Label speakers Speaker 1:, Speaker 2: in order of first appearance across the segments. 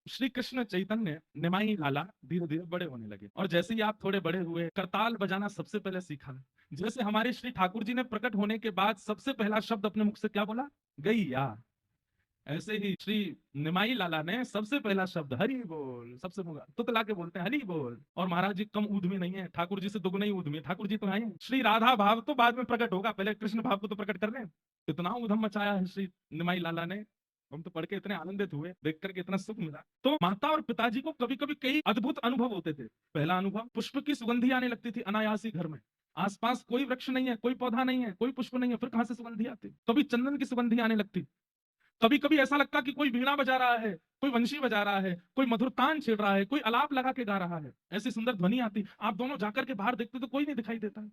Speaker 1: श्री कृष्ण चैतन्य निमाई लाला धीरे धीरे बड़े होने लगे, और जैसे ही आप थोड़े बड़े हुए, करताल बजाना सबसे पहले सीखा। जैसे हमारे श्री ठाकुर जी ने प्रकट होने के बाद सबसे पहला शब्द अपने मुख से क्या बोला? गैया। ऐसे ही श्री निमाई लाला ने सबसे पहला शब्द हरि बोल, सबसे तुतला के बोलते हैं हरि बोल। और महाराज जी कम ऊधमी नहीं है, ठाकुर जी से दुगना ही ऊधमी है। ठाकुर जी तो आए हैं, श्री राधा भाव तो बाद में प्रकट होगा, पहले कृष्ण भाव को तो प्रकट कर लें। इतना ऊधम मचाया है श्री निमाई लाला ने, हम तो पढ़ के इतने आनंदित हुए, देख करके इतना सुख मिला। तो माता और पिताजी को कभी कभी कई अद्भुत अनुभव होते थे। पहला अनुभव, पुष्प की सुगंधी आने लगती थी अनायासी घर में। आसपास कोई वृक्ष नहीं है, कोई पौधा नहीं है, कोई पुष्प नहीं है, फिर कहां से सुगंधी आती? कभी चंदन की सुगंधी आने लगती, कभी कभी ऐसा लगता कि कोई वीणा बजा रहा है, कोई वंशी बजा रहा है, कोई मधुर तान छेड़ रहा है, कोई अलाप लगा के गा रहा है, ऐसी सुंदर ध्वनि आती। आप दोनों जाकर के बाहर देखते तो कोई नहीं दिखाई देता है।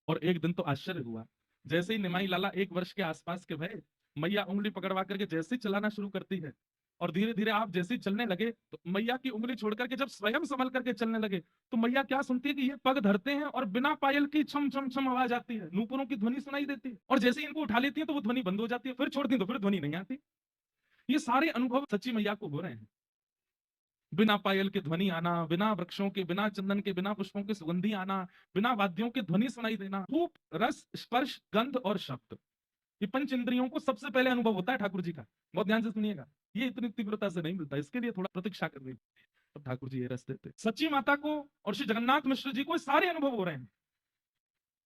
Speaker 1: और एक दिन तो आश्चर्य हुआ, जैसे ही निमाई लाला 1 वर्ष के आसपास के भय, मैया उंगली पकड़वा करके जैसे ही चलाना शुरू करती है, और धीरे धीरे आप जैसे ही चलने लगे तो मैया की उंगली छोड़ करके जब स्वयं संभल करके चलने लगे, तो मैया क्या सुनती है कि ये पग धरते हैं और बिना पायल की छम छम छम आवाज आती है, नूपुरों की ध्वनि सुनाई देती है, और जैसे ही इनको उठा लेती है तो वो ध्वनि बंद हो जाती है, फिर छोड़ती है तो फिर ध्वनि नहीं आती। ये सारे अनुभव सच्ची मैया को हो रहे हैं। बिना पायल के ध्वनि आना, बिना वृक्षों के, बिना चंदन के, बिना पुष्पों की सुगंधी आना, बिना वाद्यों के ध्वनि सुनाई देना, रूप रस स्पर्श गंध और शब्द, ये पंच इंद्रियों को सबसे पहले अनुभव होता है ठाकुर जी का। बहुत ध्यान से सुनिएगा, ये इतनी तीव्रता से नहीं मिलता, इसके लिए थोड़ा प्रतीक्षा करनी पड़ती है, तब ठाकुर जी ये रस देते। सच्ची माता को और श्री जगन्नाथ मिश्र जी को सारे अनुभव हो रहे हैं,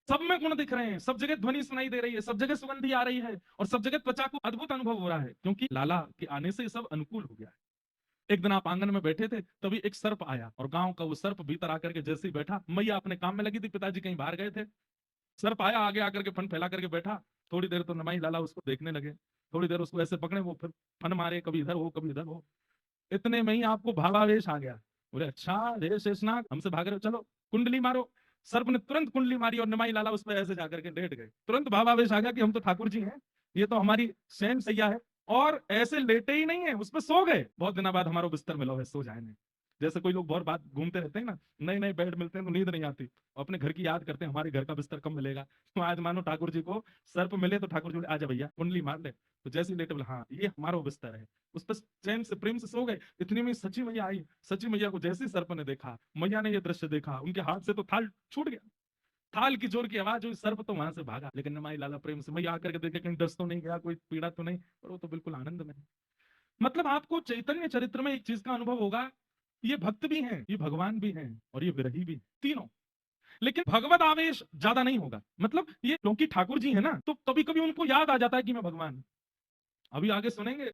Speaker 1: सब में गुण दिख रहे हैं, सब जगह ध्वनि सुनाई दे रही है, सब जगह सुगंधी आ रही है, और सब जगह त्वचा को अद्भुत अनुभव हो रहा है, क्योंकि लाला के आने से सब अनुकूल हो गया है। एक दिन आप आंगन में बैठे थे, तभी एक सर्प आया, और गांव का वो सर्प भीतर आकर के जैसे ही बैठा, मैया अपने काम में लगी थी, पिताजी कहीं बाहर गए थे, सर्प आया आगे आकर के फन फैला करके बैठा। थोड़ी देर तो नमाई लाला उसको देखने लगे, थोड़ी देर उसको ऐसे पकड़े, वो फिर फन मारे, कभी इधर हो कभी इधर हो। इतने में ही आपको भावावेश आ गया, बोले अच्छा रे शेषनाग हमसे भाग रहे हो, चलो कुंडली मारो। सर्प ने तुरंत कुंडली मारी और निमाई लाला उस पर ऐसे जाकर के लेट गए। तुरंत भावावेश आ गया कि हम तो ठाकुर जी हैं, ये तो हमारी शयन सैया है, और ऐसे लेटे ही नहीं है, उस पर सो गए। बहुत दिनों बाद हमारा बिस्तर मिला है, सो जाए नहीं। जैसे कोई लोग बहुत बात घूमते रहते हैं ना, नए नए बेड मिलते हैं तो नींद नहीं आती, अपने घर की याद करते हैं, हमारे घर का बिस्तर कब मिलेगा। तो आज मानो ठाकुर जी को सर्प मिले, तो ठाकुर जी बोले आजा भैया कुंडली मार ले। तो जैसे ही लेटे बोले हाँ ये हमारा बिस्तर है, उस पर चैन से प्रेम से सो गए। इतनी में सची मैया आई। सची मैया को जैसे ही सर्प ने देखा, मैया ने ये दृश्य देखा, उनके हाथ से तो थाल छूट गया। थाल की जोर की आवाज हुई, सर्प तो वहां से भागा, लेकिन निमाई लाला प्रेम से मैया आकर के देखे कहीं दस्त तो नहीं गया, कोई पीड़ा तो नहीं, और वो तो बिल्कुल आनंद में है। मतलब आपको चैतन्य चरित्र में एक चीज का अनुभव होगा, ये भक्त भी हैं, ये भगवान भी हैं, और ये विरही भी, तीनों। लेकिन भगवत आवेश ज्यादा नहीं होगा, मतलब ये क्योंकि ठाकुर जी है ना, तो कभी कभी उनको याद आ जाता है कि मैं भगवान हूं। अभी आगे सुनेंगे